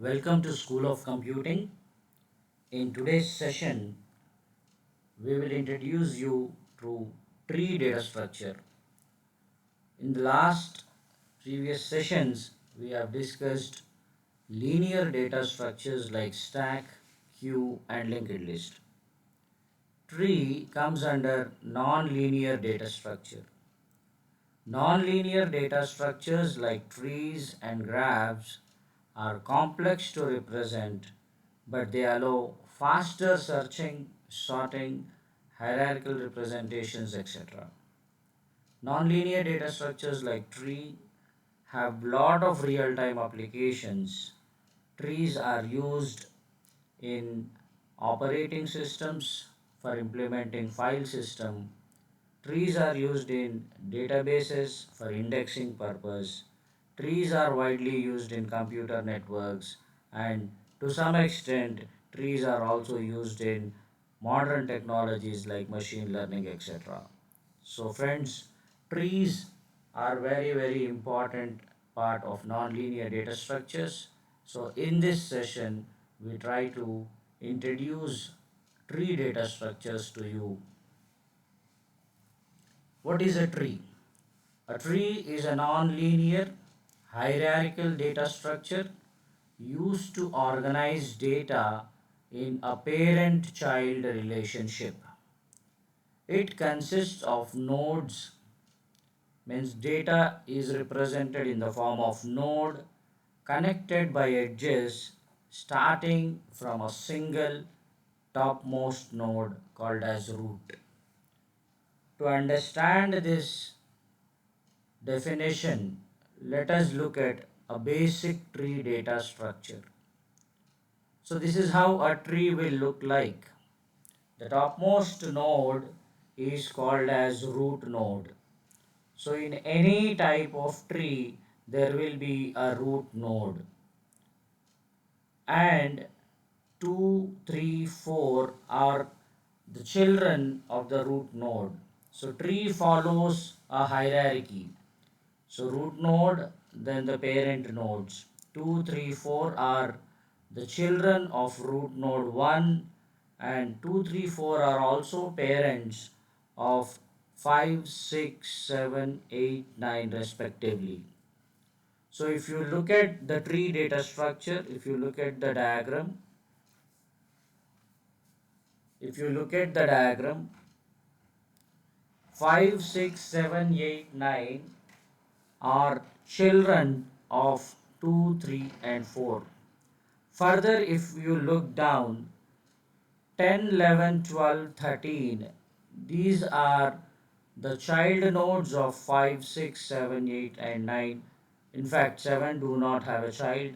Welcome to School of Computing. In today's session, we will introduce you to tree data structure. In the last previous sessions, we have discussed linear data structures like stack, queue, and linked list. Tree comes under non-linear data structure. Non-linear data structures like trees and graphs are complex to represent, but they allow faster searching, sorting, hierarchical representations, etc. Non-linear data structures like tree have lot of real-time applications. Trees are used in operating systems for implementing file system. Trees are used in databases for indexing purpose. Trees are widely used in computer networks, and to some extent trees are also used in modern technologies like machine learning, etc. So friends, trees are very important part of nonlinear data structures. So in this session we try to introduce tree data structures to you. What is a tree? A tree is a non-linear hierarchical data structure used to organize data in a parent-child relationship. It consists of nodes, means data is represented in the form of node connected by edges starting from a single topmost node called as root. To understand this definition, let us look at a basic tree data structure. So this is how a tree will look like. The topmost node is called as root node. So in any type of tree, there will be a root node. And 2, 3, 4 are the children of the root node. So tree follows a hierarchy. So root node, then the parent nodes. 2, 3, 4 are the children of root node 1, and 2, 3, 4 are also parents of 5, 6, 7, 8, 9 respectively. So if you look at the tree data structure, if you look at the diagram, if you look at the diagram, 5, 6, 7, 8, 9 are children of 2, 3 and 4. Further, if you look down, 10, 11, 12, 13, these are the child nodes of 5, 6, 7, 8 and 9. In fact, 7 do not have a child.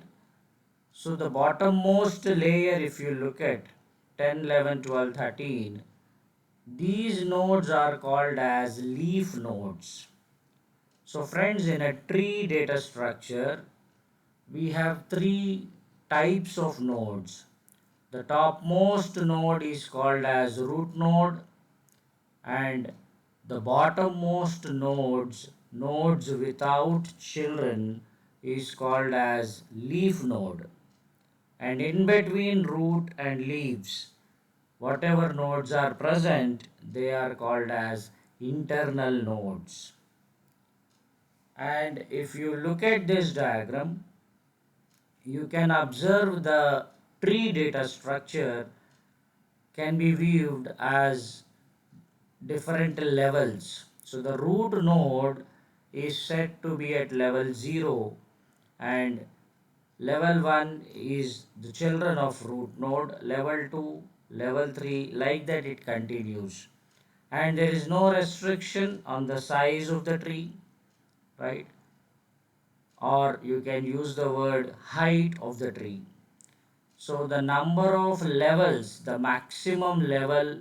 So the bottommost layer, if you look at 10, 11, 12, 13, these nodes are called as leaf nodes. So friends, in a tree data structure, we have three types of nodes. The topmost node is called as root node, and the bottommost nodes without children, is called as leaf node. And in between root and leaves, whatever nodes are present, they are called as internal nodes. And if you look at this diagram, you can observe the tree data structure can be viewed as different levels. So the root node is said to be at level 0, and level 1 is the children of root node, level 2, level 3, like that it continues. And there is no restriction on the size of the tree, right? Or you can use the word height of the tree. So the number of levels, the maximum level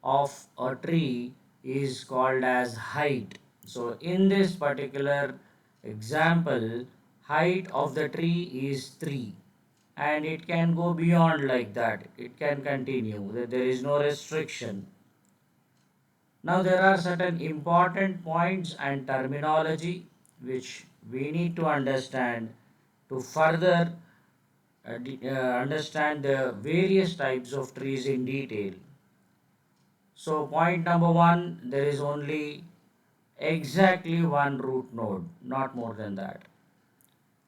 of a tree is called as height. So in this particular example, height of the tree is 3, and it can go beyond like that. It can continue. There is no restriction. Now there are certain important points and terminology which we need to understand to further understand the various types of trees in detail. So point number one, there is only exactly one root node, not more than that.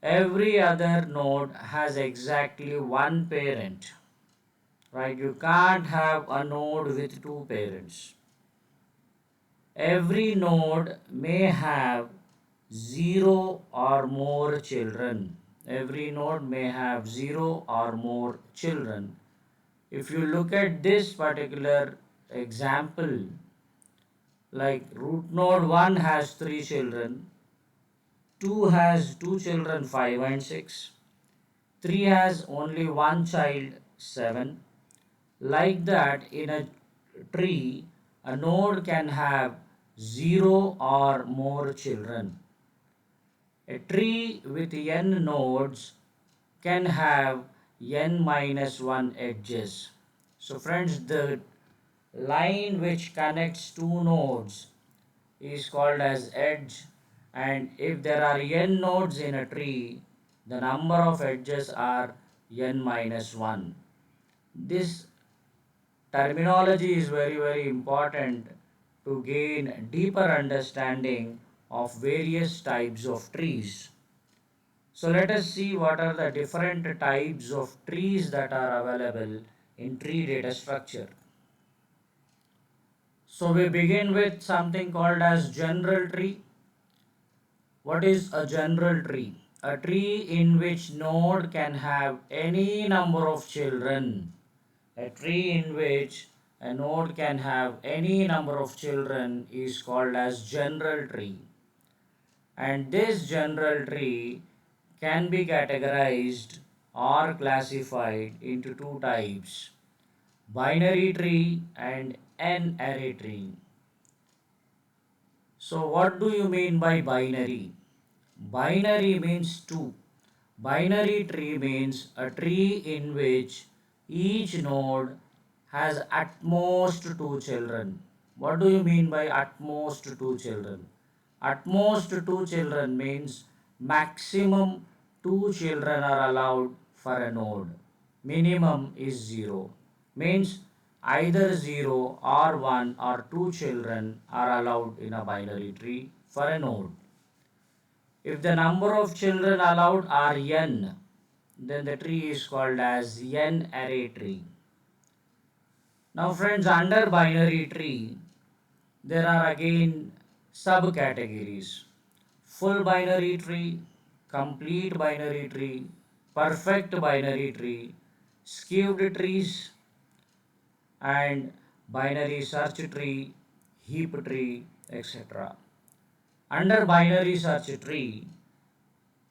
Every other node has exactly one parent, right? You can't have a node with two parents. Every node may have zero or more children. Every node may have zero or more children. If you look at this particular example, like root node 1 has 3 children, 2 has 2 children 5 and 6, 3 has only one child 7. Like that, in a tree, a node can have 0 or more children. A tree with n nodes can have n minus 1 edges. So friends, the line which connects two nodes is called as edge, and if there are n nodes in a tree, the number of edges are n minus 1. This terminology is very important to gain deeper understanding of various types of trees. So let us see what are the different types of trees that are available in tree data structure. So we begin with something called as general tree. What is a general tree? A tree in which node can have any number of children. A tree in which a node can have any number of children is called as general tree. And this general tree can be categorized or classified into two types: binary tree and n-array tree. So what do you mean by binary? Binary means two. Binary tree means a tree in which each node has at most two children. What do you mean by at most two children? At most two children means maximum two children are allowed for a node. Minimum is 0. Means either 0 or 1 or 2 children are allowed in a binary tree for a node. If the number of children allowed are n, then the tree is called as n-array tree. Now friends, under binary tree, there are again subcategories: full binary tree, complete binary tree, perfect binary tree, skewed trees, and binary search tree, heap tree, etc. Under binary search tree,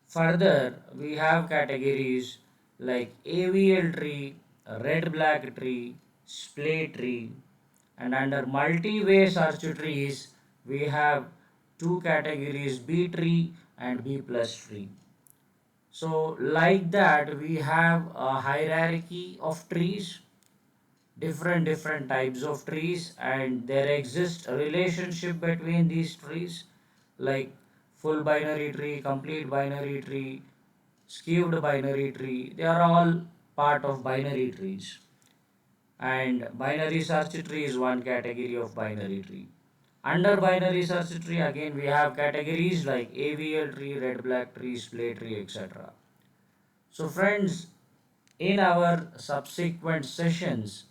further we have categories like AVL tree, red black tree, splay tree, and under multi-way search trees we have two categories: B tree and B plus tree. So like that we have a hierarchy of trees, different types of trees, and there exists a relationship between these trees, like full binary tree, complete binary tree, skewed binary tree. They are all part of binary trees, and binary search tree is one category of binary tree. Under binary search tree again we have categories like AVL tree, red black tree, splay tree, etc. So friends, in our subsequent sessions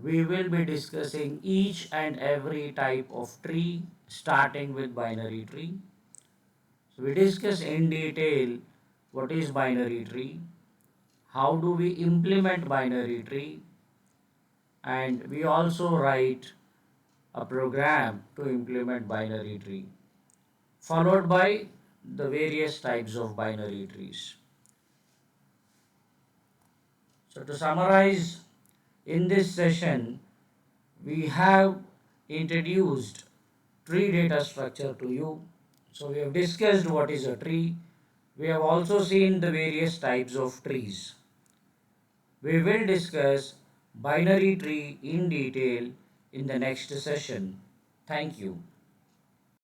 we will be discussing each and every type of tree, starting with binary tree. So we discuss in detail what is binary tree, how do we implement binary tree, and we also write a program to implement binary tree, followed by the various types of binary trees. So to summarize, in this session we have introduced tree data structure to you. So we have discussed what is a tree. We have also seen the various types of trees. We will discuss binary tree in detail in the next session. Thank you.